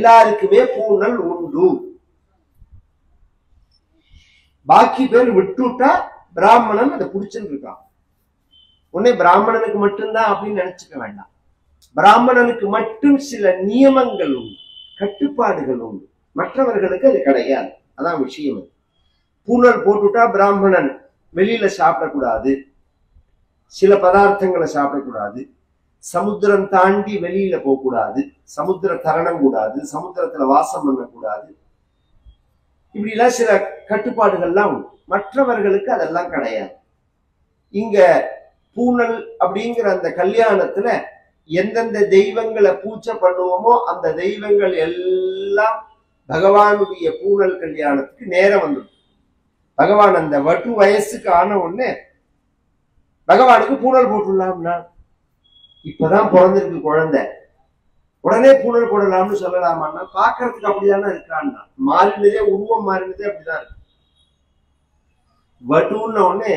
எல்லாருக்குமே பூணல் உண்டு. பாக்கி பேர் விட்டுட்டா பிராமணன் அதை புடிச்சுன்னு இருக்கான். உடனே பிராமணனுக்கு மட்டும்தான் அப்படின்னு நினைச்சுக்க வேண்டாம். பிராமணனுக்கு மட்டும் சில நியமங்கள் உண்டு, கட்டுப்பாடுகள் உண்டு, மற்றவர்களுக்கு அது கிடையாது. அதான் விஷயம். பூணல் போட்டுட்டா பிராமணன் வெளியில சாப்பிடக்கூடாது, சில பதார்த்தங்களை சாப்பிடக்கூடாது, சமுத்திரம் தாண்டி வெளியில போகக்கூடாது, சமுத்திர தரணம் கூடாது, சமுத்திரத்துல வாசம் பண்ணக்கூடாது, இப்படி எல்லாம் சில கட்டுப்பாடுகள்லாம் உண்டு. மற்றவர்களுக்கு அதெல்லாம் கிடையாது. இங்க பூணல் அப்படிங்கிற அந்த கல்யாணத்துல எந்தெந்த தெய்வங்களை பூஜை பண்ணுவோமோ அந்த தெய்வங்கள் எல்லாம் பகவானுடைய பூணல் கல்யாணத்துக்கு நேரம் வந்துடும். பகவான் அந்த வட்டு வயசுக்கு ஆன உடனே பகவானுக்கு பூணல் போட்டுடலாம்னா, இப்பதான் பிறந்திருக்கு குழந்தை, உடனே பூணல் போடலாம்னு சொல்லலாமான்னா பாக்குறதுக்கு அப்படிதானே இருக்கான்னா, மாறினதே உருவம் மாறினதே அப்படிதான் இருக்கு. வட்டுன்ன உடனே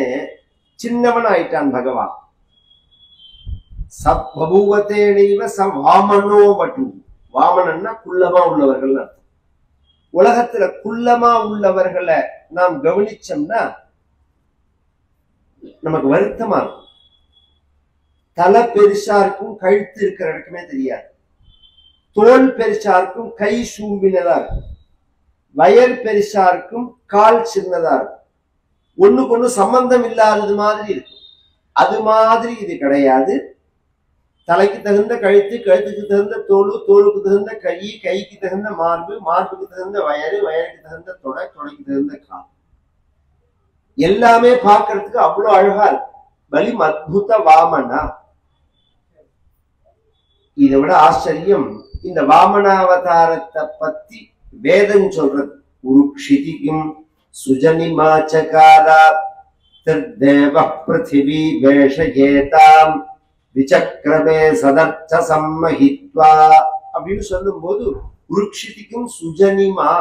சின்னவன் ஆயிட்டான் பகவான். சபூவத்தேனைவ வாமனோ வட்டு. வாமனன்னா குள்ளமா உள்ளவர்கள் அர்த்தம். உலகத்துல குள்ளமா உள்ளவர்களை நாம் கவனிச்சோம்னா நமக்கு வருத்தமா இருக்கும். தலை பெருசா இருக்கும், கழுத்து இருக்கிற இடத்துமே தெரியாது. தோல் பெருசா இருக்கும், கை சூம்பினதா இருக்கும். வயர் பெருசா இருக்கும், கால் சின்னதா இருக்கும். ஒண்ணுக்கு ஒண்ணு சம்பந்தம் இல்லாதது மாதிரி இருக்கும். அது மாதிரி இது கிடையாது. தலைக்கு தகுந்த கழுத்து, கழுத்துக்கு தகுந்த தோல், தோலுக்கு தகுந்த கை, கைக்கு தகுந்த மார்பு, மார்புக்கு தகுந்த வயறு, வயருக்கு தகுந்த தொடை, தொடைக்கு தகுந்த கால். எல்லாமே பார்க்கறதுக்கு அவ்வளவு அழகா இருக்கு. பலி அத்புத வாமனா. இதை விட ஆச்சரியம் இந்த வாமனாவதாரத்தை பத்தி வேதம் சொல்றது. உருக்ஷிதிக்கும் சுஜனிமாச்சகாரா தர்தேவ பிருத்திவி வேஷயேதாம் விசக்ரமே சதர்ச்ச சம்மஹித்வா அப்படின்னு சொல்லும் போது உருக்ஷிதிக்கும் சுஜனிமா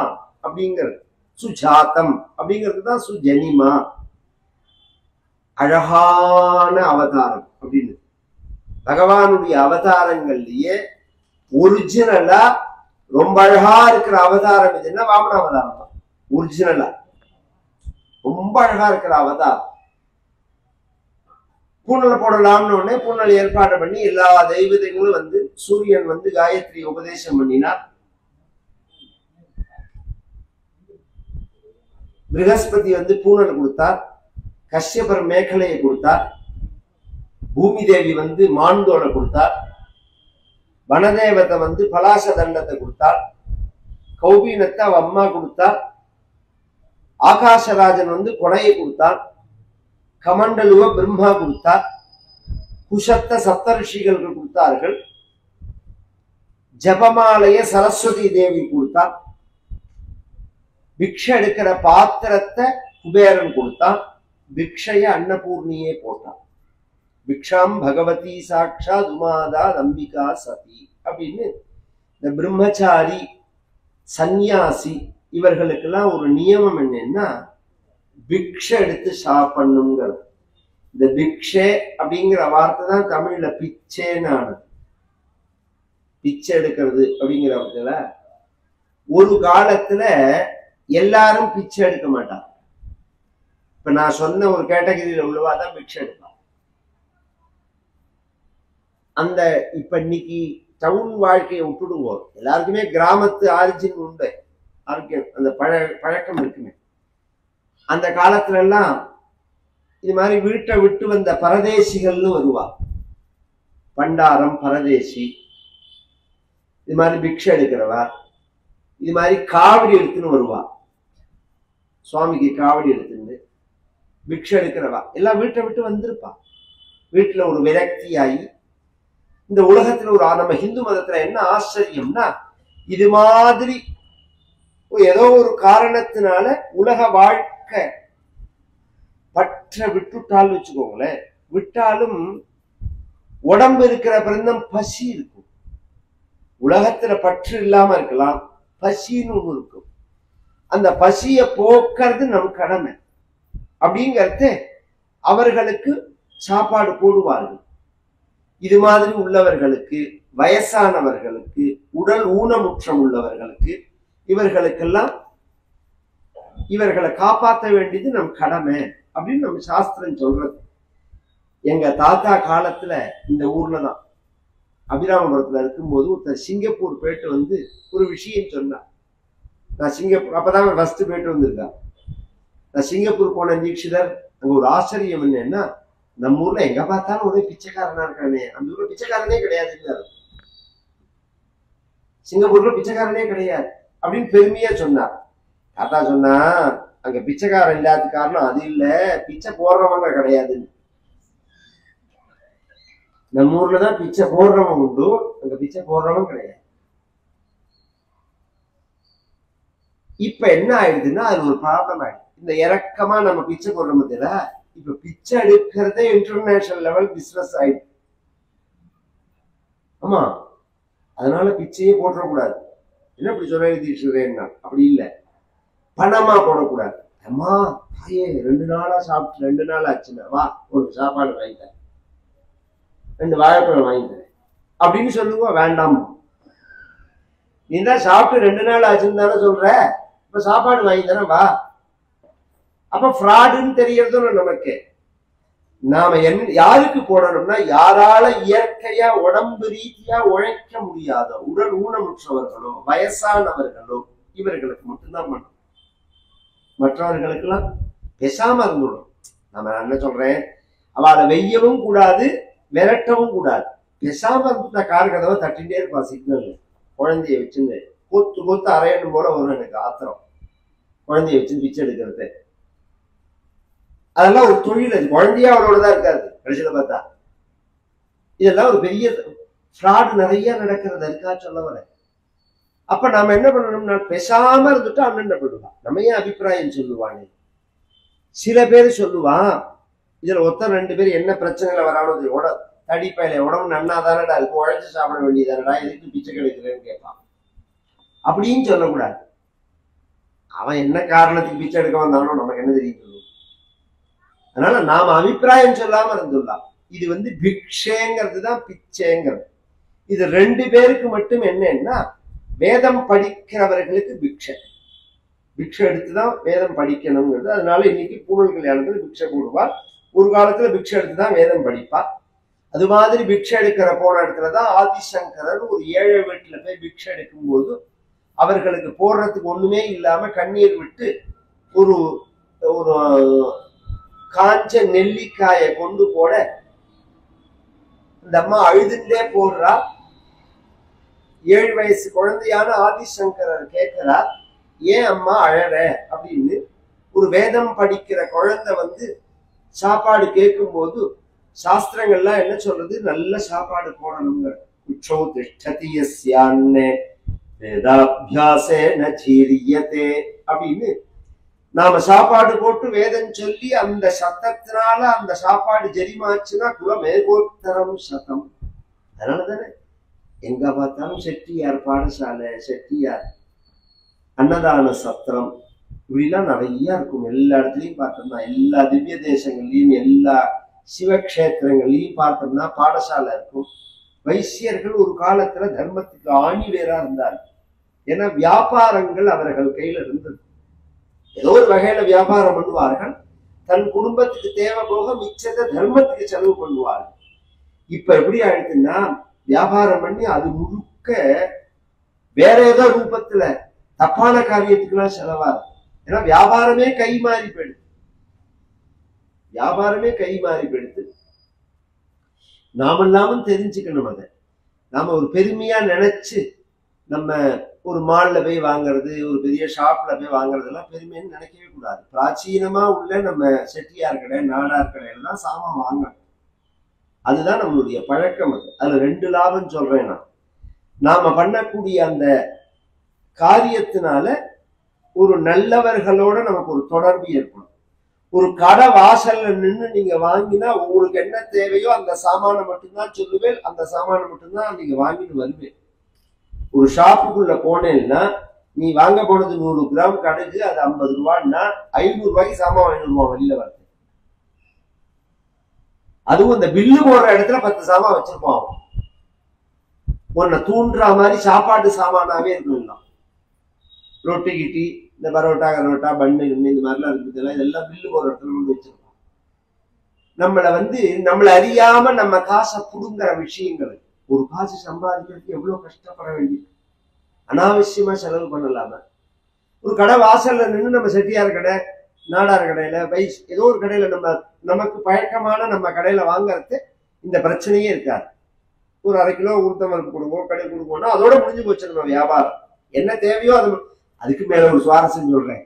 அப்படிங்கிறது, சுஜாத்தம் அப்படிங்கிறது தான் சுஜனிமா, அழகான அவதாரம் அப்படின்னு. பகவானுடைய அவதாரங்கள்லயே ஒரிஜினலா ரொம்ப அழகா இருக்கிற அவதாரம் எதுன்னா வாமன அவதாரம் தான். ஒரிஜினலா ரொம்ப அழகா இருக்கிற அவதாரம். பூணல் போடலாம்னு உடனே பூணல் ஏற்பாடு பண்ணி எல்லா தெய்வங்களும் வந்து, சூரியன் வந்து காயத்ரி உபதேசம் பண்ணினார். ப்ரஹஸ்பதி வந்து பூணல் கொடுத்தார், கஷ்யபர் மேகலையை கொடுத்தார், பூமி தேவி வந்து மான்தோலை கொடுத்தார், வனதேவத்தை வந்து பலாச தண்டத்தை கொடுத்தார், கௌபீனத்தை அவ அம்மா கொடுத்தார், ஆகாசராஜன் வந்து கொடையை கொடுத்தார், கமண்டலுவ பிரம்மா கொடுத்தார், குஷத்த சப்தரிஷிகளுக்கு கொடுத்தார்கள், ஜபமாலைய சரஸ்வதி தேவி கொடுத்தார், பிக்ஷை எடுக்கிற பாத்திரத்தை குபேரன் கொடுத்தான், பிக்ஷைய அன்னபூர்ணியே போட்டான். பிக்ஷாம் பகவதி சாட்சா துமாதா அம்பிகா சதி அப்படின்னு இந்த பிரம்மச்சாரி சந்நியாசி இவர்களுக்கெல்லாம் ஒரு நியமம் என்னன்னா பிக்ஷை எடுத்து சாப்பிடணுங்கிறது. இந்த பிக்ஷே அப்படிங்கிற வார்த்தை தான் தமிழ்ல பிச்சேன்னு ஆனது. பிச்சை எடுக்கிறது அப்படிங்கிறவர்கள ஒரு காலத்துல எல்லாரும் பிச்சை எடுக்க மாட்டாங்க. இப்ப நான் சொன்ன ஒரு கேட்டகரியில உள்ளவாதான் பிக்ஷை எடுப்பாங்க. அந்த இப்ப இன்னைக்கு டவுன் வாழ்க்கையை விட்டுடுவோம், எல்லாருக்குமே கிராமத்து ஆரிஜின் உண்டு, அந்த பழக்கம் இருக்குமே. அந்த காலத்துல எல்லாம் இது மாதிரி வீட்டை விட்டு வந்த பரதேசிகள்னு வருவா. பண்டாரம் பரதேசி, இது மாதிரி பிக்ஷை எடுக்கிறவா, இது மாதிரி காவடி எடுத்துன்னு வருவா. சுவாமிக்கு காவடி எடுத்துன்னு பிக்ஷை எடுக்கிறவா எல்லாம் வீட்டை விட்டு வந்திருப்பா. வீட்டுல ஒரு விரக்தியாகி இந்த உலகத்துல ஒரு நம்ம ஹிந்து மதத்துல என்ன ஆச்சரியம்னா, இது மாதிரி ஏதோ ஒரு காரணத்தினால உலக வாழ்க்கை பற்ற விட்டுட்டாலும் வச்சுக்கோங்களேன், விட்டாலும் உடம்பு இருக்கிற பிறந்தம் பசி இருக்கும். உலகத்துல பற்று இல்லாம இருக்கலாம், பசின்னு ஒண்ணு இருக்கும். அந்த பசியை போக்குறது நம் கடமை அப்படிங்கறது அவர்களுக்கு சாப்பாடு போடுவார்கள். இது மாதிரி உள்ளவர்களுக்கு, வயசானவர்களுக்கு, உடல் ஊனமுற்றம் உள்ளவர்களுக்கு இவர்களுக்கெல்லாம் இவர்களை காப்பாற்ற வேண்டியது நம் கடமை அப்படின்னு நம்ம சாஸ்திரம் சொல்றது. எங்க தாத்தா காலத்துல இந்த ஊர்லதான் அபிராமபுரத்துல இருக்கும்போது ஒருத்தர் சிங்கப்பூர் போயிட்டு வந்து ஒரு விஷயம் சொன்னார். நான் சிங்கப்பூர் அப்பதான் ஃபர்ஸ்ட் போயிட்டு வந்திருக்கேன். நான் சிங்கப்பூர் போன தீட்சிதர் அங்க ஒரு ஆச்சரியம் என்னன்னா, நம்ம ஊர்ல எங்க பார்த்தாலும் ஒரே பிச்சைக்காரனா இருக்கானே, அந்த ஊர்ல பிச்சைக்காரனே கிடையாது, சிங்கப்பூர்ல பிச்சைக்காரனே கிடையாது அப்படின்னு பெருமையா சொன்னார். தாத்தா சொன்னா, அங்க பிச்சைக்காரன் இல்லாத காரணம் அது இல்ல, பிச்சை போடுறவங்க கிடையாதுன்னு. நம்ம ஊர்லதான் பிச்சை போடுறவன் உண்டு, அங்க பிச்சை போடுறவன் கிடையாது. இப்ப என்ன ஆயிடுதுன்னா அது ஒரு ப்ராப்ளம் ஆயிடுது. இந்த இறக்கமா நம்ம பிச்சை போடுறோம் பத்தியில, இப்ப பிச்சை எடுக்கிறதே இன்டர்நேஷனல் லெவல் பிசினஸ் ஆயிடுது. ஆமா, அதனால பிச்சையே போடக்கூடாது. என்ன இப்படி சொல்றேன்னா அப்படி இல்லை, பணமா போடக்கூடாது. அம்மா தாயே 2 நாளா சாப்பிட்டு 2 நாள் ஆச்சுன்னா வா ஒரு சாப்பாடு வாங்கிட்டேன், 2 வாழைப்பழம் வாங்கிட்டேன் அப்படின்னு சொல்லுவோம். வேண்டாம், நீ தான் சாப்பிட்டு 2 நாள் ஆச்சுன்னு தானே சொல்ற, இப்ப சாப்பாடு வாங்கி தானே வா. அப்ப ஃப்ராடுன்னு தெரியறதும் நமக்கு. நாம யாருக்கு போடணும்னா, யாரால இயற்கையா உடம்பு ரீதியா உழைக்க முடியாத உடல் ஊனமுற்றவர்களோ வயசானவர்களோ இவர்களுக்கு மட்டும்தான் பண்ணணும். மற்றவர்களுக்கெல்லாம் பேசாம இருந்துடும். நம்ம என்ன சொல்றேன், அவளை வெய்யவும் கூடாது விரட்டவும் கூடாது. பேசாம இருந்துட்டா கார் கதவை தட்டிகிட்டே இருப்பா சிக்னல். குழந்தைய வச்சுன்னு கொத்து கொத்து அரையணும் போல வரும் எனக்கு ஆத்திரம். குழந்தைய வச்சு பிச்சை எடுக்கிறது அதெல்லாம் ஒரு தொழில். அது குழந்தையா அவளோடதான் இருக்காது கடைசியில பார்த்தா. இதெல்லாம் ஒரு பெரிய ஃப்ராடு நிறைய நடக்கிறது. அதுக்காக சொல்ல வர. அப்ப நாம என்ன பண்ணணும்னா, பேசாம இருந்துட்டு அண்ணன் போடுவான். நம்ம ஏன் அபிப்பிராயம் சொல்லுவானே. சில பேர் சொல்லுவான், இதுல ஒருத்தர் 2 பேர் என்ன பிரச்சனைல வரானது, தடிப்பையில உடம்பு நன்னாதானடா இருக்கு, உழைச்சு சாப்பிட வேண்டியதானடா, எதுக்கு பிச்சை கிடைக்கிறேன்னு கேட்பான். அப்படின்னு சொல்லக்கூடாது. அவன் என்ன காரணத்துக்கு பிச்சை எடுக்க வந்தானோ நமக்கு என்ன தெரியும். அதனால நாம அபிப்பிராயம் சொல்லாம இருந்துடலாம். இது பிக்ஷேங்கிறது தான் பிச்சைங்கிறது. இது 2 பேருக்கு மட்டும் என்னன்னா, வேதம் படிக்கிறவர்களுக்கு பிக்ஷை எடுத்துதான் வேதம் படிக்கணுங்கிறது. அதனால இன்னைக்கு பூணல் கல்யாணத்துல பிக்ஷை போடுவார். ஒரு காலத்துல பிக்ஷை எடுத்துதான் வேதம் படிப்பா. அது மாதிரி பிக்ஷை எடுக்கிற போன இடத்துலதான் ஆதிசங்கரர் ஒரு ஏழை வீட்டுல போய் பிக்ஷை எடுக்கும் போது அவர்களுக்கு போடுறதுக்கு ஒண்ணுமே இல்லாம கண்ணீர் விட்டு ஒரு ஒரு காஞ்ச நெல்லிக்காயை கொண்டு போட இந்த அம்மா அழுதுண்டே போடுறா. 7 வயசு குழந்தையான ஆதிசங்கரர் கேட்கிறார், ஏன் அம்மா அழற அப்படின்னு. ஒரு வேதம் படிக்கிற குழந்தை சாப்பாடு கேட்கும் போது சாஸ்திரங்கள்லாம் என்ன சொல்றது, நல்ல சாப்பாடு போடணுங்கிற. உச்சோ திஷ்டதியஸ்யான்னே வேதாபியாசேன ஜீரியதே அப்படின்னு நாம சாப்பாடு போட்டு வேதம் சொல்லி அந்த சத்தத்தினால அந்த சாப்பாடு ஜெரிமாச்சுன்னா குலமேகோத்தரம் சதம். அதனாலதானே எங்க பார்த்தாலும் செட்டியார் பாடசாலை, செட்டியார் அன்னதான சத்திரம் இப்படிலாம் நிறைய இருக்கும். எல்லா இடத்துலையும் பார்த்தோம்னா, எல்லா திவ்ய தேசங்கள்லையும் எல்லா சிவக்ஷேத்திரங்கள்லையும் பார்த்தோம்னா பாடசாலை இருக்கும். வைசியர்கள் ஒரு காலத்துல தர்மத்துக்கு ஆணி வேறா இருந்தார். ஏன்னா வியாபாரங்கள் அவர்கள் கையில இருந்தது. ஏதோ ஒரு வகையில வியாபாரம் பண்ணுவார்கள், தன் குடும்பத்துக்கு தேவை போக மிச்சத்தை தர்மத்துக்கு செலவு பண்ணுவார்கள். இப்ப எப்படி ஆயிடுச்சுன்னா, வியாபாரம் பண்ணி அது முழுக்க வேற ஏதோ ரூபத்துல தப்பான காரியத்துக்கு எல்லாம் செலவாரு. ஏன்னா வியாபாரமே கை மாறி போயிடுது. நாமெல்லாமும் தெரிஞ்சுக்கணும். அதை நாம ஒரு பெருமையா நினைச்சு நம்ம ஒரு மால்ல போய் வாங்குறது, ஒரு பெரிய ஷாப்ல போய் வாங்குறதெல்லாம் பெருமைன்னு நினைக்கவே கூடாது. பிராச்சீனமா உள்ள நம்ம செட்டியார் கடை, நாடார் கடையில தான் சாமான் வாங்கணும். அதுதான் நம்மளுடைய பழக்கம். அதுல 2 லாபம் சொல்றேன் நான். நாம பண்ணக்கூடிய அந்த காரியத்தினால ஒரு நல்லவர்களோட நமக்கு ஒரு தொடர்பு ஏற்படும். ஒரு கடை வாசல்ல நின்று நீங்க வாங்கினா உங்களுக்கு என்ன தேவையோ அந்த சாமானை மட்டும்தான் சொல்லுவேன், அந்த சாமானை மட்டும்தான் நீங்க வாங்கிட்டு வருவேன். ஒரு ஷாப்புக்குள்ள போனேன்னா நீ வாங்க போனது 100 கிராம் கடுகு, அது 50 ரூபான்னா 500 ரூபாய்க்கு சாமான் 500 ரூபாய் வெளியில வருது. அதுவும் இந்த பில்லு போடுற இடத்துல 10 சாமான் வச்சிருப்போம். உன்னை தூண்டுற மாதிரி சாப்பாட்டு சாமானாவே இருக்கணும். ரொட்டி கிட்டி இந்த பரோட்டா கரோட்டா பண்ணு இந்த மாதிரிலாம் இருக்குதுல்ல, இதெல்லாம் பில்லு போற இடத்துல கொண்டு வச்சிருக்கோம். நம்மளை அறியாம நம்ம காசை புடுங்குற விஷயங்கள். ஒரு காசு சம்பாதிக்கிறதுக்கு எவ்வளவு கஷ்டப்பட வேண்டியது, அனாவசியமா செலவு பண்ணலாம. ஒரு கடை வாசல்ல நின்று நம்ம செட்டியார் கடை, நாடார் கடையில, ஏதோ ஒரு கடையில நமக்கு பழக்கமான நம்ம கடையில வாங்கறது இந்த பிரச்சனையே இருக்காது. ஒரு 1/2 கிலோ உளுத்தம்பருப்பு கொடுப்போம், கடை கொடுப்போம்னா அதோட முடிஞ்சு போச்சு நம்ம வியாபாரம். என்ன தேவையோ அதுக்கு மேல ஒரு சுவாரஸ்யம் சொல்றேன்.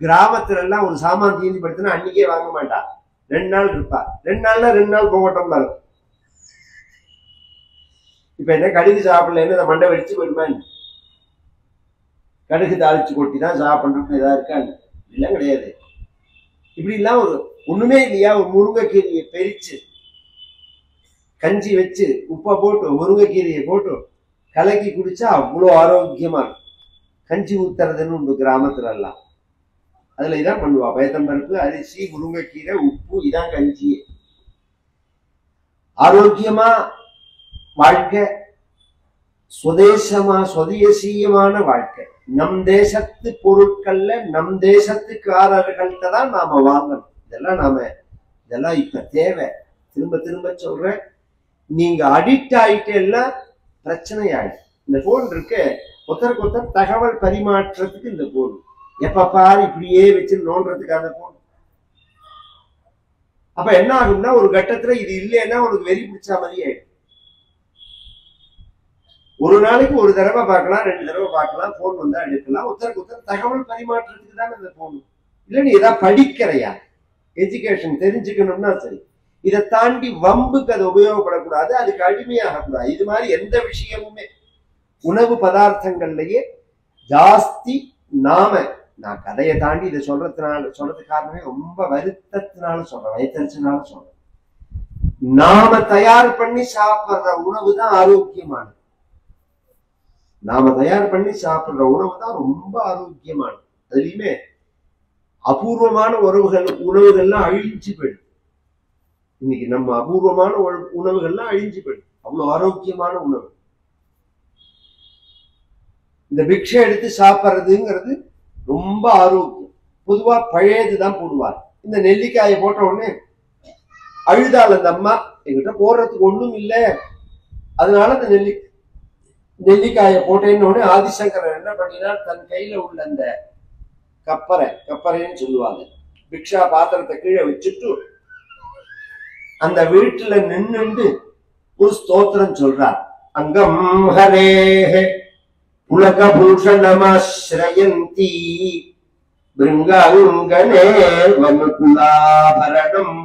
கிராமத்துல எல்லாம் ஒரு சாமான் தீர்ந்து படுத்தினா அன்னைக்கே வாங்க மாட்டா, 2 நாள் இருப்பா. 2 நாள் போகட்டும் பாரு. இப்ப என்ன கடுகு சாப்பிடலன்னு அந்த மண்டை வெடிச்சு போயிடுமா? கடுகு தாளிச்சு கொட்டி தான் சாப்பிடணும் ஏதா இருக்கான்னு இல்லை, கிடையாது. இப்படி எல்லாம் ஒண்ணுமே இல்லையா? ஒரு முருங்கைக்கீரையை பெரிச்சு கஞ்சி வச்சு உப்பை போட்டு முருங்கைக்கீரையை போட்டு கலக்கி குடிச்சா அவ்வளோ ஆரோக்கியமா இருக்கும். கஞ்சி ஊத்துறதுன்னு உண்டு கிராமத்துல எல்லாம். அதுல இதான் பண்ணுவா, பயத்தம்பருப்பு, அரிசி, முருங்கைக்கீரை, உப்பு, இதான் கஞ்சி. ஆரோக்கியமா வாழ்க்கை, சுதேசமான வாழ்க்கை. நம் தேசத்து பொருட்கள்ல நம் தேசத்துக்காரர்கள்ட்ட தான் நாம வாங்கணும். இதெல்லாம் இப்ப தேவை. திரும்ப திரும்ப சொல்றேன், நீங்க அடிக்ட் ஆயிட்டேன்னா பிரச்சனை ஆயிடும். இந்த போன் இருக்கு, ஒருத்தருக்கு ஒருத்தர் தகவல் பரிமாற்றத்துக்கு இந்த போன். எப்ப பாரு இப்படியே வச்சு நோன்றதுக்கான போன். அப்ப என்ன ஆகும்னா, ஒரு கட்டத்துல இது இல்லைன்னா உனக்கு வெறி பிடிச்ச மாதிரி ஆயிடும். ஒரு நாளைக்கு ஒரு தடவை பார்க்கலாம், 2 தடவை பார்க்கலாம், போன் வந்தா எடுக்கலாம். ஒருத்தருக்கு ஒருத்தர் தகவல் பரிமாற்றத்துக்கு தான் இந்த போன். இல்ல நீ ஏதாவது படிக்கிறையா, எஜுகேஷன் தெரிஞ்சுக்கணும்னா சரி. இதை தாண்டி வம்புக்கு அது உபயோகப்படக்கூடாது, அதுக்கு அடிமையாகக்கூடாது. இது மாதிரி எந்த விஷயமுமே உணவு பதார்த்தங்கள்லயே ஜாஸ்தி நான் கதையை தாண்டி இதை சொல்றதுக்கு காரணமே ரொம்ப வருத்தத்தினால சொல்றேன், வயிற்றுனால சொல்றேன். நாம தயார் பண்ணி சாப்பிடுற உணவு தான் ஆரோக்கியமானது. நாம தயார் பண்ணி சாப்பிடுற உணவு தான் ரொம்ப ஆரோக்கியமானது. அதுலயுமே அபூர்வமான உணவுகள்லாம் அழிஞ்சு போயிடுது. இன்னைக்கு நம்ம அபூர்வமான உணவுகள்லாம் அழிஞ்சு போயிடுது. அவ்வளவு ஆரோக்கியமான உணவு. இந்த பிக்ஷை எடுத்து சாப்பிட்றதுங்கிறது ரொம்ப ஆரோக்கியம். பொதுவா பழையதுதான் போடுவார். இந்த நெல்லிக்காயை போட்ட உடனே அழுதாள் அந்த அம்மா, எங்கிட்ட போடுறதுக்கு ஒண்ணும் இல்லை, அதனால அந்த நெல்லிக்காயை போட்டேன்னு உடனே ஆதிசங்கரர் என்ன பண்ணினார், தன் கையில உள்ள அந்த கப்பரைன்னு சொல்லுவாங்க, பிக்ஷா பாத்திரத்தை கீழே வச்சுட்டு அந்த வீட்டுல நின்று ஒரு ஸ்தோத்திரம் சொல்றார். அங்கம் ஹரே புலகபூஷணமாஸ்ரயந்தி பிருங்காங்கனே வனுகுலாபரணம்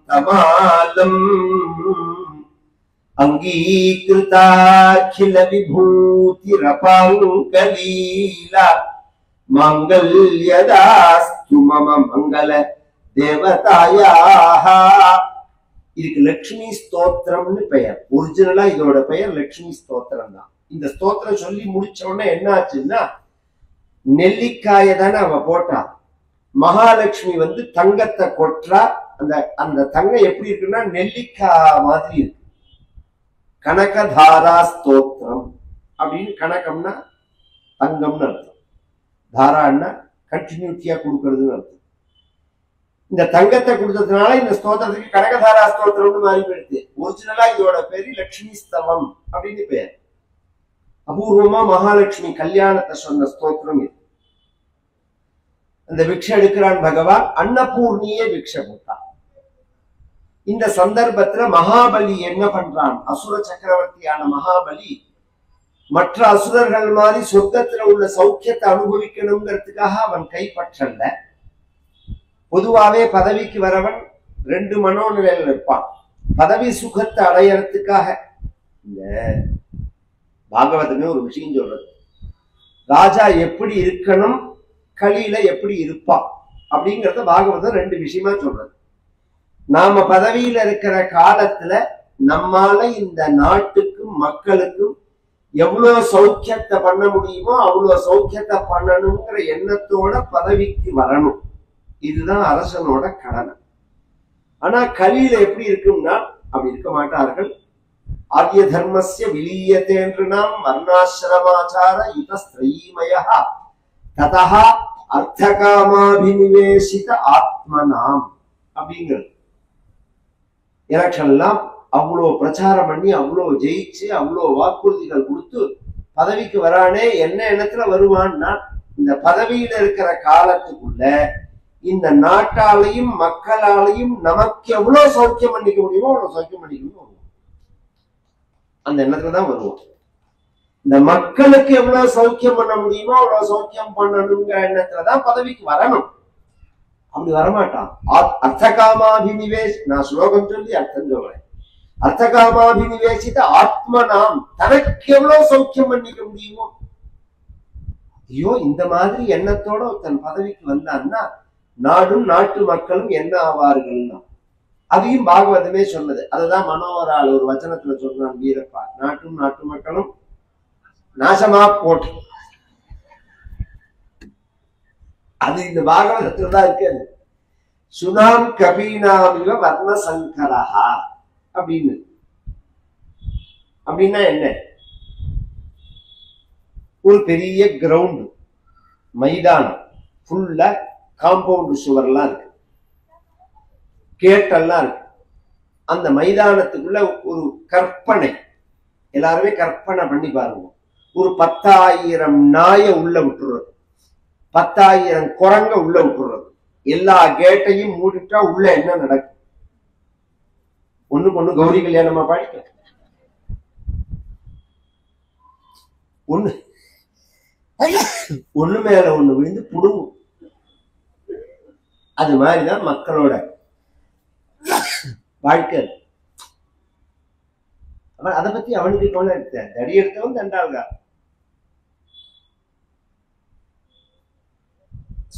தமாலம் அங்கீகிருதாகில விபூதிரபாங்கலீலா மங்கல்யதாஸ்து மம மங்கள தேவதாயாஹ. இதுக்கு லட்சுமி ஸ்தோத்திரம்னு பெயர். ஒரிஜினலா இதோட பெயர் லட்சுமி ஸ்தோத்திரம் தான். இந்த ஸ்தோத்திரம் சொல்லி முடிச்ச உடனே என்ன ஆச்சுன்னா, நெல்லிக்காயை தானே அவ போட்டா, மகாலட்சுமி தங்கத்தை கொற்றா. அந்த தங்கம் எப்படி இருக்குன்னா நெல்லிக்காய் மாதிரி இருக்கு. கனகதாரா ஸ்தோத்திரம் அப்படின்னு, கனகம்னா தங்கம்னு அர்த்தம், தாரான்னா கண்டினியூட்டியா கொடுக்கறதுன்னு அர்த்தம். இந்த தங்கத்தை கொடுத்ததுனால இந்த ஸ்தோத்திரத்துக்கு கனகதாரா ஸ்தோத்திரம்னு மாறி போயிடுது. ஒரிஜினலா இதோட பேரு லட்சுமி ஸ்தவம் அப்படின்னு பேர். அபூர்வமா மகாலட்சுமி கல்யாணத்தை சொன்ன ஸ்தோத்திரம் இது. அந்த பிக்ஷை எடுக்கிறான் பகவான், அன்னபூர்ணியே பிக்ஷை போட்டான். இந்த சந்தர்ப்பத்துல மகாபலி என்ன பண்றான், அசுர சக்கரவர்த்தியான மகாபலி மற்ற அசுரர்கள் மாதிரி சொர்க்கத்துல உள்ள சௌக்கியத்தை அனுபவிக்கணுங்கிறதுக்காக அவன் கைப்பற்றல. பொதுவாவே பதவிக்கு வரவன் 2 மனோநிலையில் இருப்பான். பதவி சுகத்தை அடையறதுக்காக. இந்த பாகவதமே ஒரு விஷயம் சொல்றது, ராஜா எப்படி இருக்கணும், கலியில எப்படி இருப்பான் அப்படிங்கறத பாகவதம் 2 விஷயமா சொல்றது. நாம பதவியில இருக்கிற காலத்துல நம்மால இந்த நாட்டுக்கும் மக்களுக்கும் எவ்வளவு சௌக்கியத்தை பண்ண முடியுமோ அவ்வளவு சௌக்கியத்தை பண்ணணுங்கிற எண்ணத்தோட பதவிக்கு வரணும். இதுதான் அரசனோட கடமை. ஆனா கலியில எப்படி இருக்கும்னா அப்படி இருக்க மாட்டார்கள். ஆரிய தர்மஸ்ய விலீயதேன்றுணாம் வர்ணாசிரமாச்சார யுதஸ்திரயீமயः ததஹ அர்த்தகாமாபிநிவேசித ஆத்மனாம் அப்படிங்கிறது. எலெக்ஷன் எல்லாம் அவ்வளோ பிரச்சாரம் பண்ணி அவ்வளோ ஜெயிச்சு அவ்வளோ வாக்குறுதிகள் கொடுத்து பதவிக்கு வரானே, என்ன எண்ணத்துல வருவான்னா இந்த பதவியில இருக்கிற காலத்துக்குள்ள இந்த நாட்டாலையும் மக்களாலையும் நமக்கு எவ்வளவு சௌக்கியம் பண்ணிக்க முடியுமோ அவ்வளவு சௌக்கியம் பண்ணிக்கணும் வருவோம். அந்த எண்ணத்துலதான் வருவோம். இந்த மக்களுக்கு எவ்வளவு சௌக்கியம் பண்ண முடியுமோ அவ்வளவு சௌக்கியம் பண்ணணுங்கிற எண்ணத்துலதான் பதவிக்கு வரணும். அப்படி வரமாட்டான். அர்த்தகாமாபிநிவேஷ், நான் ஸ்லோகம் சொல்லி அர்த்தம் சொல்றேன். அர்த்தகாமாபிநிவேசித ஆத்மனாம், தனக்கு எவ்வளவு சௌக்கியம் பண்ணிக்க முடியுமோ. ஐயோ, இந்த மாதிரி எண்ணத்தோட தன் பதவிக்கு வந்தான்னா நாடும் நாட்டு மக்களும் என்ன ஆவார்கள்னா அதையும் பாகவதமே சொன்னது. அதுதான் மனோகரால் ஒரு வச்சனத்துல சொல்றான் வீரப்பா, நாட்டும் நாட்டு மக்களும் நாசமா போட்டு. அது இந்த பாகவதத்துலதான் இருக்காது. சுனாம் கபீனாமிவ வர்ணசங்கரஹா அப்படின்னு. அப்படின்னா என்ன? ஒரு பெரிய கிரவுண்ட் மைதானம் ஃபுல்லா காம்பவுண்ட் சுவர்லாம் இருக்கு, கேட்டெல்லாம் இருக்கு. அந்த மைதானத்துக்குள்ள ஒரு கற்பனை, எல்லாருமே கற்பனை பண்ணி பாருங்க. ஒரு 10,000 நாய உள்ள விட்டுறது, 10,000 குரங்க உள்ள விட்டுறது, எல்லா கேட்டையும் மூடிட்டா உள்ள என்ன நடக்கும்? ஒண்ணுக்கு ஒண்ணு கௌரி கல்யாணமா பாடிக்க, ஒண்ணு மேல ஒண்ணு விழுந்து புடுங்கும். அது மாதிரிதான் மக்களோட வாழ்க்கை. அவன் அதை பத்தி அவனுக்கு கவலை எடுத்த, தடி எடுத்தவன் தண்டாள்கா.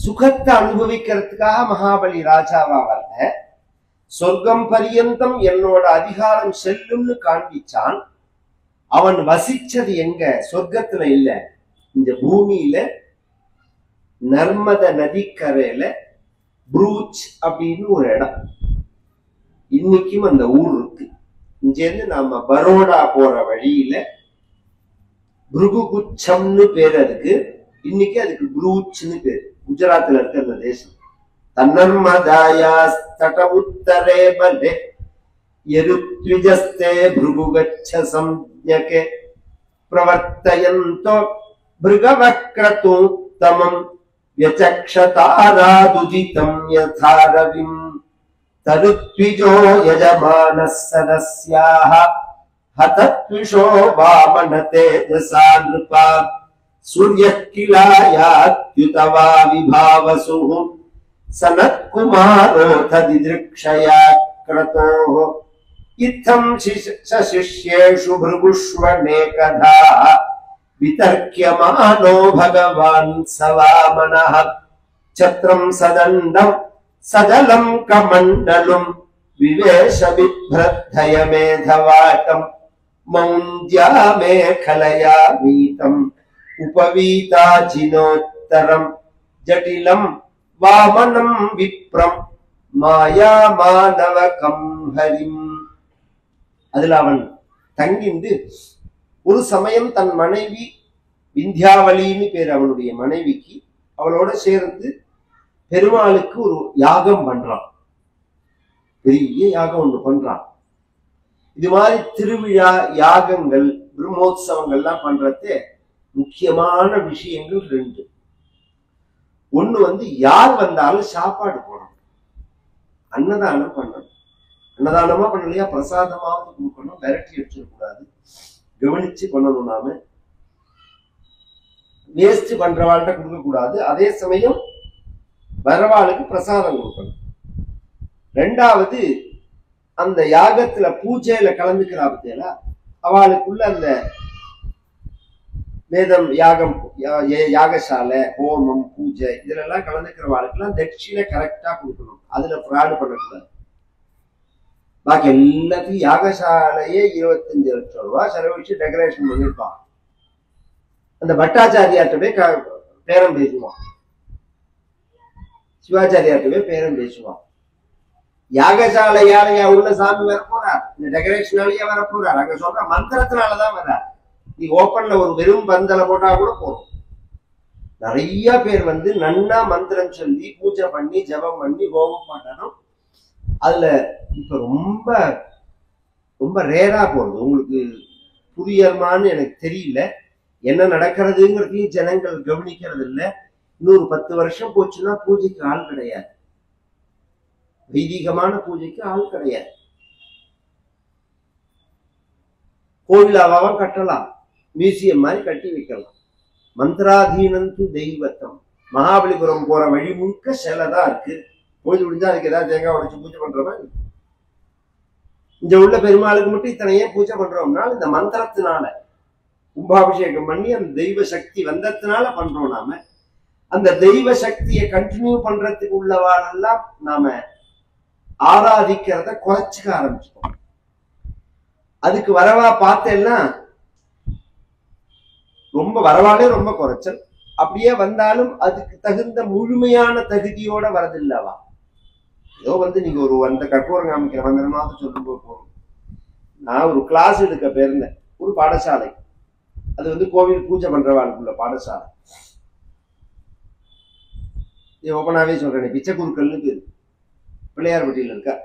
சுகத்தை அனுபவிக்கிறதுக்காக மகாபலி ராஜாவா வரல, சொர்க்கம் பரியந்தம் என்னோட அதிகாரம் செல்லும்னு காண்பிச்சான். அவன் வசிச்சது எங்க? சொர்க்கத்துல இல்ல, இந்த பூமியில நர்மத நதிக்கரையில புரூச் அப்படின்னு ஒரு இடம். இன்னைக்கும் அந்த ஊர் இருக்கு. இங்கிருந்து நாம பரோடா போற வழியில புருகுகுச்சம்னு பேர் அதுக்கு. இன்னைக்கு அதுக்கு புரூச்னு பேரு. குஜராத்ல இருக்க அந்த தேசம். தன்னர்மதாயா தட உத்தரே பலே யருத்விஜஸ்தே புருகுகச்ச சம்ஞகே பிரவர்த்தயந்தோ பிருகவக்ரதூத்தமம் யசக்ஷதாராதுதிதம் யதாரவிம் தருத்விஜோ யஜமானः சதஸ்யாஹ ஹதத்விஷோ வாமன தேஜசா நிருபா சூர்யः கிலாயாத்யுதவா விபாவசுः சனத்குமாரோத திதிருக்ஷயா க்ரதோः இத்தம் சசிஷ்யேஷு பிருகுஷ்வநேகதா விதர்க்யமானோ பகவான் சவாமனः சத்ரம் சதண்டம் சஜலம் கமண்டலும் விவேஷ விப்ரத்தய மேதவாட்டம் மௌஞ்யா மேகலயா வீதம் உபவீதாஜினோத்தரம் ஜடிலம் வாமனம் விப்ரம் மாயா மாணவகம் ஹரிம். அதுல அவன் தங்கிந்து ஒரு சமயம் தன் மனைவி விந்தியாவளின்னு பேர் அவனுடைய மனைவிக்கு, அவளோட சேர்ந்து பெருமாளுக்கு ஒரு யாகம் பண்றான். பெரிய யாகம் ஒண்ணு பண்றான். இது மாதிரி திருவிழா யாகங்கள் பிரம்மோத்சவங்கள்லாம் பண்றதே முக்கியமான விஷயங்கள் 2. ஒண்ணு யார் வந்தாலும் சாப்பாடு போடணும், அன்னதானம் பண்ணணும். அன்னதானமா பண்ணலையா பிரசாதமாவது கொடுக்கணும், விரட்டி வச்சிடக்கூடாது, கவனிச்சு பண்ணணும். நாம வேஸ்ட் பண்றவாள்கிட்ட கொடுக்க கூடாது. அதே சமயம் வரவாளுக்கு பிரசாதம் கொடுக்கணும். 2வது அந்த யாகத்துல பூஜையில கலந்துக்கிறா பத்தியா, அவளுக்குள்ள அந்த வேதம் யாகம் யாகசாலை ஹோமம் பூஜை இதுல எல்லாம் கலந்துக்கிறவாளுக்கெல்லாம் தட்சிணை கரெக்டா கொடுக்கணும். அதுல ஃப்ராடு பண்ணக்கூடாது. பாக்கி எல்லாத்தையும் யாகசாலையே 25 லட்சம் ரூபாய் செலவழிச்சு டெக்கரேஷன் பண்ணிருப்பான். அந்த பட்டாச்சாரியார்ட்ட போய் பேரம் பேசுவான், சிவாச்சாரியார்ட்ட போய் பேரம் பேசுவான். யாகசாலையாலையா உள்ள சாமி வர போறார்? இந்த டெக்கரேஷனாலேயே வர போறாரு. அங்க சொல்ற மந்திரத்தினாலதான் வர்றாரு. நீ ஓப்பன்ல ஒரு வெறும் பந்தலை போட்டா கூட போதும். நிறைய பேர் வந்து நன்னா மந்திரம் சொல்லி பூஜை பண்ணி ஜபம் பண்ணி ஹோமம் பண்ணணும். அதுல இப்ப ரொம்ப ரொம்ப ரேரா போகுது. உங்களுக்கு புரியமான்னு எனக்கு தெரியல. என்ன நடக்கிறதுங்கிறதையும் ஜனங்கள் கவனிக்கிறது இல்லை. இன்னொரு 10 வருஷம் போச்சுன்னா பூஜைக்கு ஆள் கிடையாது. வைதிகமான பூஜைக்கு ஆள் கிடையாது. கோவிலாவா கட்டலாம், மியூசியம் மாதிரி கட்டி வைக்கலாம். மந்திராதீனந்து தெய்வத்தம். மகாபலிபுரம் போற வழி முழுக்க சிலைதான் இருக்கு. பூஜை முடிஞ்சா அதுக்கு ஏதாவது தேங்காய் உடைச்சு பூஜை பண்றோமா? இங்க உள்ள பெருமாளுக்கு மட்டும் இத்தனையே பூஜை பண்றோம்னா இந்த மந்திரத்தினால கும்பாபிஷேகம் பண்ணி அந்த தெய்வ சக்தி வந்ததுனால பண்றோம். நாம அந்த தெய்வ சக்தியை கண்டினியூ பண்றதுக்கு உள்ளவாளெல்லாம் நாம ஆராதிக்கிறத குறைச்சிக்க ஆரம்பிச்சிட்டோம். அதுக்கு வரவா பார்த்தேன்னா ரொம்ப வரவாலே ரொம்ப குறைச்சல். அப்படியே வந்தாலும் அதுக்கு தகுந்த முழுமையான தகுதியோட வரதில்லவா. ஏதோ வந்து நீங்க ஒரு அந்த கற்பூரம் காமிக்கிற மந்திரமாவது சொல்லும் போது போறோம். நான் ஒரு கிளாஸ் எடுக்க போயிருந்தேன் ஒரு பாடசாலை. அது வந்து கோவில் பூஜை பண்றவாளுக்குள்ள பாடசாலை. ஓப்பனாவே சொல்றேன், பிச்சை குருக்கள்னு பேரு, பிள்ளையார்பட்டியில இருக்கா.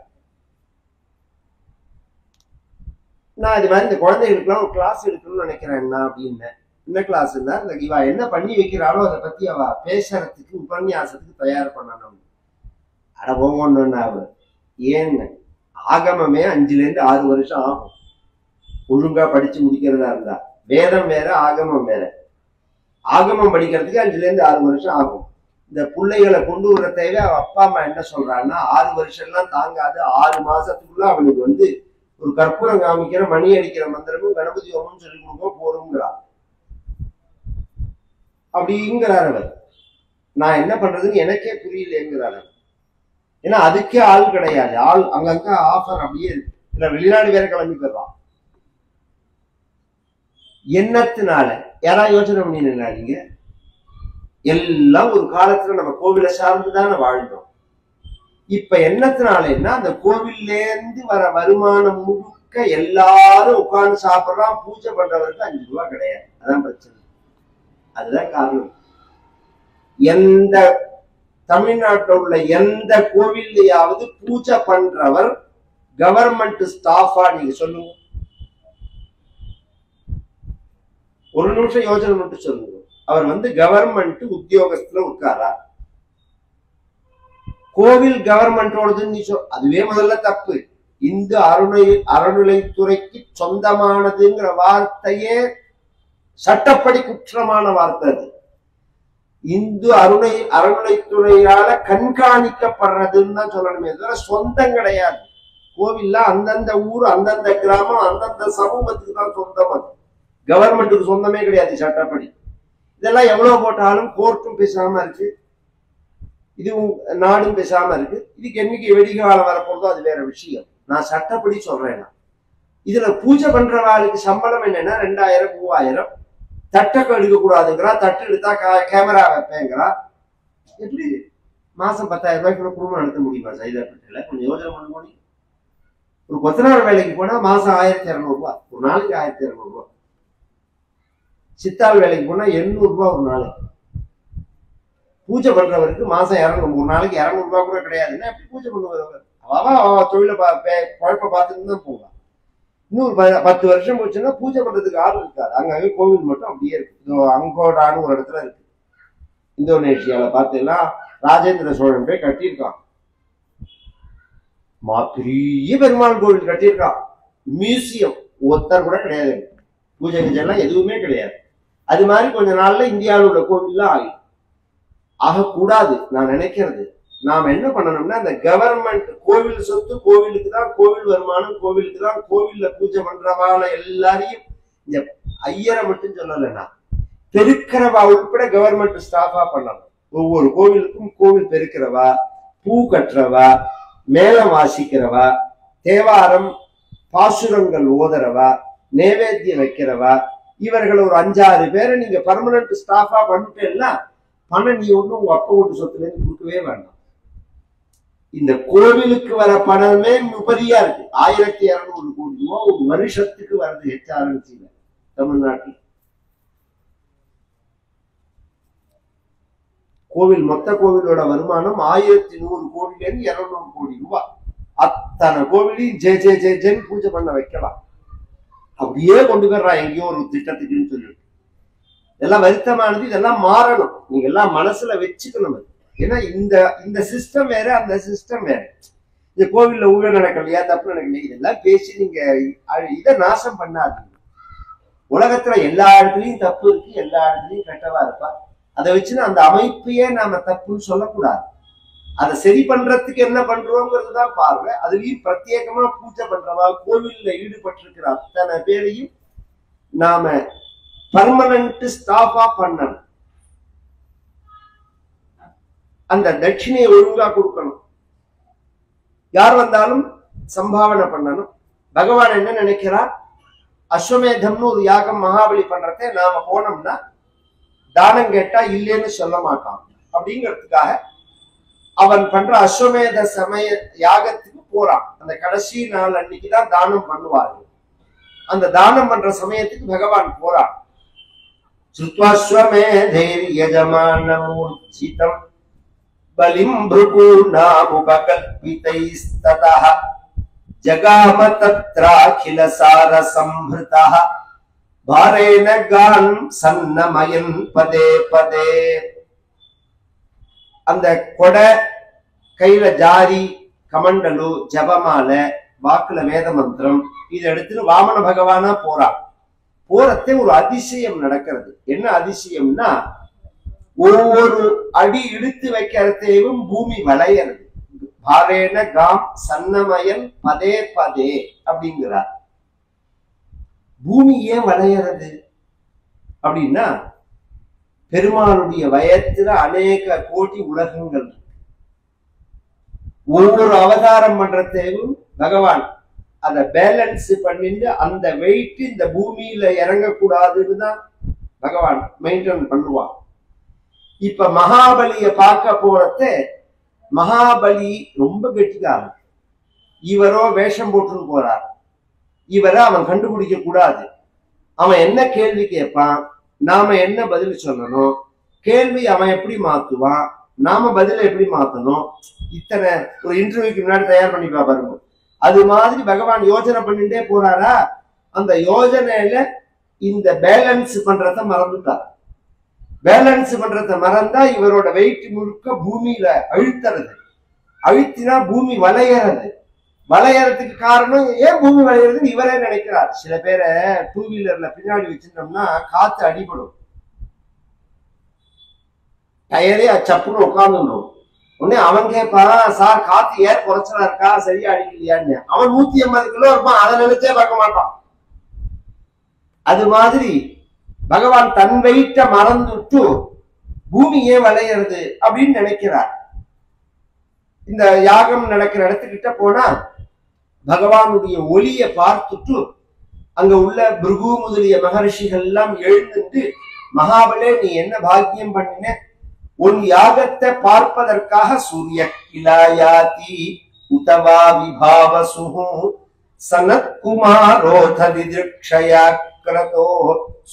நான் இது மாதிரி இந்த குழந்தைகளுக்குலாம் ஒரு கிளாஸ் எடுக்கணும்னு நினைக்கிறேன். என்ன அப்படின்னு என்ன கிளாஸ்ன்னா, இந்த இவா என்ன பண்ணி வைக்கிறாளோ அதை பத்தி அவ பேசுறதுக்கு உபன்யாசத்துக்கு தயார் பண்ணணும். அட போங்கன்னு அவரு ஏன்னு ஆகமமே 5 to 6 வருஷம் ஆகும் ஒழுங்கா படிச்சு முடிக்கிறதா இருந்தா. வேதம் வேற ஆகமம் வேற. ஆகமம் படிக்கிறதுக்கு 5 to 6 வருஷம் ஆகும். இந்த பிள்ளைகளை கொண்டு வர தேவை. அவ அப்பா அம்மா என்ன சொல்றான்னா 6 வருஷம் எல்லாம் தாங்காது, 6 மாசத்துக்குள்ள அவனுக்கு வந்து ஒரு கற்பூரம் காமிக்கிற மணி அடிக்கிற மந்திரமும் கணபதி ஹோமம் சொல்லி கொடுக்க போறோங்கிறா. அப்படிங்கிறார் அவர். நான் என்ன பண்றதுன்னு எனக்கே புரியலங்கிறார். ஏன்னா அதுக்கே ஆள் கிடையாது. ஆள் அங்கங்க ஆஃபர் அப்படியே இருக்கு. இல்ல வெளிநாடு வேற கிளம்பி போயிடலாம். என்னத்தினால யாராவது யோசனை பண்ணினா நீங்க எல்லாம் ஒரு காலத்துல நம்ம கோவிலை சார்ந்துதானே வாழ்ந்தோம். இப்ப என்னத்தினாலன்னா அந்த கோவில்லேருந்து வர வருமானம் முழுக்க எல்லாரும் உட்கார்ந்து சாப்பிடறான். பூஜை பண்றவருக்கு 5 ரூபாய் கிடையாது. அதான் பிரச்சனை. அதுதான் காரணம். எந்த தமிழ்நாட்டில் உள்ள எந்த கோவில்லையாவது பூஜை பண்றவர் கவர்மெண்ட் ஸ்டாஃபா நீங்க சொல்லுங்க. ஒரு நிமிஷம் யோசனை மட்டும் சொல்லுங்க. அவர் வந்து கவர்மெண்ட் உத்தியோகத்துல உட்காரா? கோவில் கவர்மெண்டோடதுன்னு நீ அதுவே முதல்ல தப்பு. இந்து அறநிலைத்துறைக்கு சொந்தமானதுங்கிற வார்த்தையே சட்டப்படி குற்றமான வார்த்தை. அது இந்து அறநிலைத்துறையால கண்காணிக்கப்படுறதுன்னு தான் சொல்லணுமே தவிர சொந்தம் கிடையாது. கோவில்ல அந்தந்த ஊர் அந்தந்த கிராமம் அந்தந்த சமூகத்துக்கு தான் சொந்தம். அது கவர்மெண்ட்டுக்கு சொந்தமே கிடையாது சட்டப்படி. இதெல்லாம் எவ்வளவு போட்டாலும் கோர்ட்டும் பேசாம இருக்கு, இதுவும் நாடும் பேசாம இருக்கு. இதுக்கு என்னைக்கு வெடிகாலம் வரப்போறதோ அது வேற விஷயம். நான் சட்டப்படி சொல்றேன். இதுல பூஜை பண்றவாளுக்கு சம்பளம் என்னன்னா 2000 3000. தட்டை எடுக்க கூடாதுங்கிறா. தட்டு எடுத்தா கேமரா வைப்பேங்கிறா. எப்படி மாசம் 10,000 ரூபாய்க்குள்ள குடும்பம் நடத்த முடியுமா சைதாப்பேட்டையில? கொஞ்சம் யோசனை பண்ண முடியும். ஒரு கொத்தனார் வேலைக்கு போனா மாசம் 1200 ரூபாய், ஒரு நாளைக்கு 1200 ரூபாய். சித்தாள் வேலைக்கு போனா 800 ரூபாய் ஒரு நாளைக்கு. பூஜை பண்றவருக்கு மாசம் 200, ஒரு நாளைக்கு 200 ரூபாய் கூட கிடையாதுன்னா எப்படி பூஜை பண்ணுவார்? அவ தொழிலை குழப்ப பார்த்துட்டு தான் போவான். இன்னொரு 10 வருஷம் போச்சுன்னா பூஜை பண்றதுக்கு ஆள் இருக்காது. அங்கங்க கோவில் மட்டும் அப்படியே இருக்கு. அங்கோடான்னு ஒரு இடத்துல இருக்கு. இந்தோனேஷியால பார்த்தீங்கன்னா ராஜேந்திர சோழன் போய் கட்டியிருக்கான். பெரிய பெருமாள் கோவில் கட்டியிருக்கான். மியூசியம் ஒருத்தர் கூட கிடையாது. பூஜை கிஜெல்லாம் எதுவுமே கிடையாது. அது மாதிரி கொஞ்ச நாள்ல இந்தியாவில் உள்ள கோவில்லாம் ஆகும். ஆகக்கூடாது நான் நினைக்கிறது. நாம் என்ன பண்ணணும்னா அந்த கவர்மெண்ட் கோவில் சொத்து கோவிலுக்கு தான், கோவில் வருமானம் கோவிலுக்கு தான். கோவில்ல பூஜை பண்றவான எல்லாரையும் இந்த ஐயரை மட்டும் சொல்லலைன்னா பெருக்கிறவா உட்பட கவர்மெண்ட் ஸ்டாஃபா பண்ணணும். ஒவ்வொரு கோவிலுக்கும் கோவில் பெருக்கிறவா, பூ கட்டுறவா, மேளம் வாசிக்கிறவா, தேவாரம் பாசுரங்கள் ஓதுறவா, நைவேத்தியம் வைக்கிறவா, இவர்கள் ஒரு 5-6 பேரை நீங்க பர்மனன்ட் ஸ்டாஃபா பண்ணிட்டேன்னா பணம் நீ ஒன்றும் உங்க அப்பா வீட்டு சொத்துல இருந்து கொடுக்கவே வேண்டாம். இந்த கோவிலுக்கு வர பணமே உபரியா இருக்கு. 1200 கோடி ரூபாய் ஒரு வருஷத்துக்கு வருது ஹெச்ஆர்என்சில தமிழ்நாட்டில். கோவில் மொத்த கோவிலோட வருமானம் 1100 கோடியில இருந்து 200 கோடி ரூபாய். அத்தனை கோவிலையும் ஜே ஜே ஜே ஜென் பூஜை பண்ண வைக்கலாம். அப்படியே கொண்டு போயிடுறான் எங்கேயோ ஒரு திட்டத்துக்குன்னு சொல்லிட்டு. இதெல்லாம் வருத்தமானது. இதெல்லாம் மாறணும். நீங்க எல்லாம் மனசுல வச்சுக்கணும். ஏன்னா இந்த சிஸ்டம் வேற, அந்த சிஸ்டம் வேற. இந்த கோவில்ல ஊழல் நடக்கலையா, தப்பு நடக்கலையா, இதெல்லாம் பேசி நீங்க இதை நாசம் பண்ணாதீங்க. உலகத்துல எல்லா இடத்துலயும் தப்பு இருக்கு, எல்லா இடத்துலயும் கெட்டவா இருப்பா. அதை வச்சுன்னா அந்த அமைப்பையே நாம தப்புன்னு சொல்லக்கூடாது. அதை சரி பண்றதுக்கு என்ன பண்றோங்கிறதுதான் பார்வை. அதுலயும் பிரத்யேகமா பூஜை பண்றவா, கோவில்ல ஈடுபட்டிருக்கிற அத்தனை பேரையும் நாம பர்மனன்ட் ஸ்டாஃபா பண்ணணும். அந்த தட்சிணையை ஒழுங்கா கொடுக்கணும். யார் வந்தாலும் சம்பாவனை பண்ணணும். பகவான் என்ன நினைக்கிறார்? அஸ்வமேதம்னு ஒரு யாகம் மகாபலி பண்றத நாம போனோம்னா தானம் கேட்டா இல்லைன்னு சொல்ல மாட்டான். அப்படிங்கிறதுக்காக அவன் பண்ற அஸ்வமேத சமய யாகத்துக்கு போறான். அந்த கடைசி நாள் அன்னைக்குதான் தானம் பண்ணுவார்கள். அந்த தானம் பண்ற சமயத்துக்கு பகவான் போறான். சுத்வாஸ்வமேதைர் யஜமானமூர்ஜிதம் பலிம் ப்ருகூணாமுபகல்பிதைஸ்ததஹ ஜகாம தத்ராகில சார சம்ஹ்ருதஹ பாரேன கான் சன்னமயன் பதே பதே. அந்த கொடை கையில ஜாரி, கமண்டலு, ஜபமால, வாக்குல வேத மந்திரம் இதை எடுத்துட்டு வாமன பகவானா போறான். போறதே ஒரு அதிசயம் நடக்கிறது. என்ன அதிசயம்னா, ஒவ்வொரு அடி இழுத்து வைக்கிறதையும் பூமி வளையறது. பாரேன காம் சன்னமயன் பதே பதே அப்படிங்கிறார். பூமி ஏன் வளையறது அப்படின்னா, பெருமாளுடைய வயத்துல அநேக கோடி உலகங்கள். ஒவ்வொரு அவதாரம் பண்றதையும் பகவான் அதை பேலன்ஸ் பண்ணிட்டு அந்த வெயிட் இந்த பூமியில இறங்கக்கூடாதுன்னு தான் பகவான் மெயின்டைன் பண்ணுவான். இப்ப மகாபலிய பார்க்க போறத, மகாபலி ரொம்ப கெட்டிக்காரன். இவரோ வேஷம் போட்டுன்னு போறார். இவரை அவன் கண்டுபிடிக்க கூடாது. அவன் என்ன கேள்வி கேட்பான், நாம என்ன பதில் சொல்லணும், கேள்வி அவன் எப்படி மாத்துவான், நாம பதில எப்படி மாத்தணும், இத்தனை ஒரு இன்டர்வியூக்கு முன்னாடி தயார் பண்ணி பாருங்க. அது மாதிரி பகவான் யோஜனை பண்ணிட்டே போறாரா. அந்த யோஜனையில இந்த பேலன்ஸ் பண்றத மறந்துட்டார். பேலன்ஸ் பண்றத மறந்தா இவரோட வெயிட் முழுக்க பூமியில அழுத்துறது. அழுத்தினா பூமி வளையறது. வளையறதுக்கு காரணம் ஏன் பூமி வளையறதுன்னு இவரே நினைக்கிறார். சில பேரை டூ வீலர்ல பின்னாடி வச்சிருந்தோம்னா காத்து அடிபடும், டயரே சப்புன்னு உட்காந்துடும். உடனே அவன் கேட்பான், சார் காத்து ஏன் குறைச்சலா இருக்கா, சரியா அடிக்கலையான்னு. அவன் 180 கிலோ இருப்பான், அதை நினைச்சே பார்க்க மாட்டான். அது மாதிரி பகவான் தன் வெயிட்ட மறந்துட்டு பூமி ஏன் வளையறது அப்படின்னு நினைக்கிறார். இந்த யாகம் நடக்கிற இடத்துக்கிட்ட போனா பகவானுடைய ஒளிய பார்த்துட்டு அங்க உள்ள பிருகு முதலிய மகர்ஷிகள் எல்லாம் எழுந்துட்டு, மகாபலே நீ என்ன பாக்கியம் பண்ணின, உன் யாகத்தை பார்ப்பதற்காக சூரிய கிலாயாதி உதவா விபாவசுஹு சனத்குமாரோத திதிக்ஷயாக்ரதோ.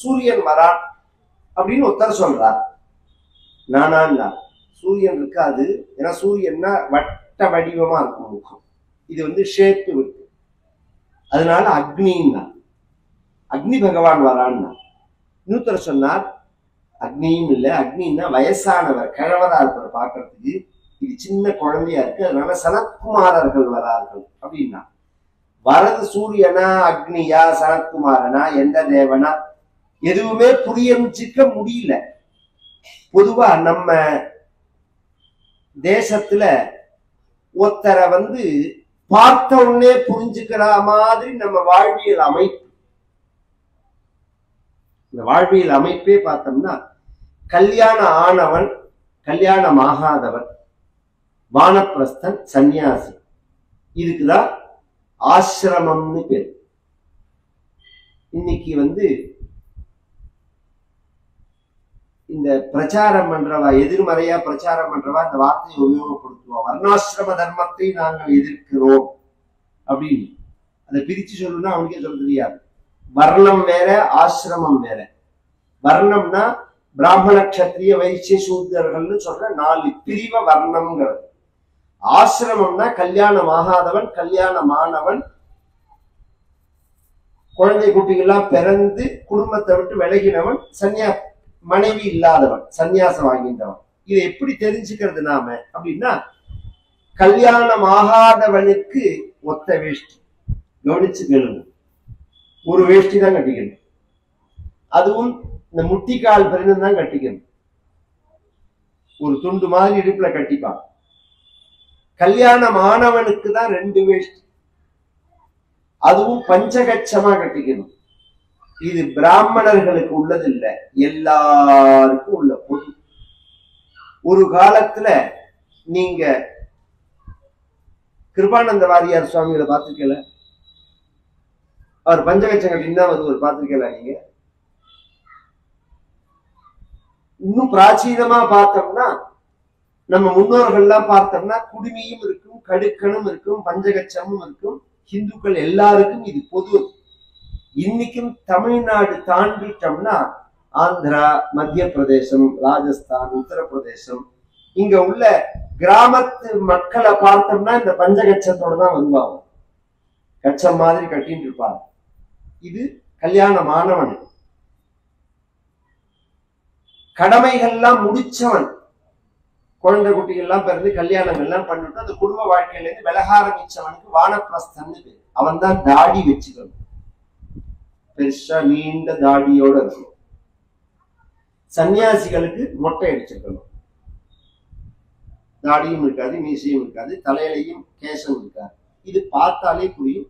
சூரியன் வரான் அப்படின்னு ஒருத்தர் சொல்றார். நானா சூரியன் இருக்காது. ஏன்னா சூரியன்னா வட்ட வடிவமா இருக்கும் முகம். இது ஷேப்பு இருக்கு. அதனால அக்னின்னா அக்னி பகவான் வரான்னா. இன்னொருத்தர் சொன்னார், அக்னியும் இல்ல, அக்னின்னா வயசானவர், கிழவரா இருக்கிற பாக்குறதுக்கு. இது சின்ன குழந்தையா இருக்கு, அதனால சனத்குமாரர்கள் வரார்கள் அப்படின்னா. வரது சூரியனா, அக்னியா, சனத்குமாரனா, எந்த தேவனா, எதுவுமே புரிஞ்சிக்க முடியல. பொதுவா நம்ம தேசத்துல ஒருத்தரை பார்த்த உடனே புரிஞ்சுக்கிற மாதிரி நம்ம வாழ்வியல் அமைப்பு. இந்த வாழ்வியல் அமைப்பே பார்த்தோம்னா, கல்யாணம் ஆனவன், கல்யாணம் ஆகாதவன், வானப்பிரஸ்தன், சன்னியாசி, இதுக்குதான் ஆசிரமம்னு பேர். இன்னைக்கு இந்த பிரச்சாரம் பண்றவா, எதிர்மறையா பிரச்சாரம் பண்றவா இந்த வார்த்தையை உபயோகப்படுத்துவா. வர்ணாசிரம தர்மத்தை நாங்கள் எதிர்க்கிறோம் அப்படின்னு அதை பிரிச்சு சொல்லணும்னா அவனுக்கே சொல்ல தெரியாது. வர்ணம் வேற, ஆசிரமம் வேற. வர்ணம்னா பிராமண கஷத்திரிய வைசிய சூத்திரர்கள்னு சொல்ற 4 பிரிவ வர்ணம்ங்கிறது. ஆசிரமம்னா கல்யாணம் ஆகாதவன், கல்யாணமானவன், குழந்தை குட்டிகள்லாம் பிறந்து குடும்பத்தை விட்டு விலகினவன், மனைவி இல்லாதவன், சன்னியாசம் வாங்கின்றவன். இதை எப்படி தெரிஞ்சுக்கிறது நாம அப்படின்னா, கல்யாணம் ஆகாதவனுக்கு ஒத்த வேஷ்டி. கவனிச்சு கேளுங்க. ஒரு வேஷ்டி தான் கட்டிக்கணும். அதுவும் இந்த முட்டிக்கால் பெருந்தும் தான் கட்டிக்கணும். ஒரு துண்டு மாதிரி இடுப்புல கட்டிப்பான். கல்யாணம் ஆனவனுக்கு தான் 2 வேஷ்டி, அதுவும் பஞ்சகச்சமா கட்டிக்கணும். இது பிராமணர்களுக்கு உள்ளது இல்லை, எல்லாருக்கும் உள்ள பொது. ஒரு காலத்துல நீங்க கிருபானந்த வாரியார் சுவாமிகளை பார்த்திருக்கல? அவர் பஞ்சகச்சம் கட்டின்னு ஒரு பார்த்திருக்கல நீங்க? இன்னும் பிராச்சீனமா பார்த்தோம்னா, நம்ம முன்னோர்கள்லாம் பார்த்தோம்னா குடுமியும் இருக்கும், கடுக்கனும் இருக்கும், பஞ்சகச்சமும் இருக்கும். இந்துக்கள் எல்லாருக்கும் இது பொது. இன்னைக்கும் தமிழ்நாடு தாண்டிட்டோம்னா ஆந்திரா, மத்திய பிரதேசம், ராஜஸ்தான், உத்தரப்பிரதேசம், இங்க உள்ள கிராமத்து மக்களை பார்த்தோம்னா இந்த பஞ்சகச்சத்தோட தான் வருவாங்க. கச்சம் மாதிரி கட்டின்னு இருப்பாங்க. இது கல்யாணமானவன், கடமைகள்லாம் முடிச்சவன், குழந்தை குட்டிகள்லாம் பிறந்து கல்யாணங்கள்லாம் பண்ணிட்டு அந்த குடும்ப வாழ்க்கையில இருந்து விலக ஆரம்பிச்சவனுக்கு வானப்பிரஸ்தன்னு பேரு. அவன் தான் தாடி வச்சுக்கணும், பெருசா நீண்ட தாடியோட இருக்கணும். சன்னியாசிகளுக்கு மொட்டை அடிச்சிருக்கணும், தாடியும் இருக்காது, மீசையும் இருக்காது, தலையிலையும் கேசம் இருக்காது. இது பார்த்தாலே புரியும்.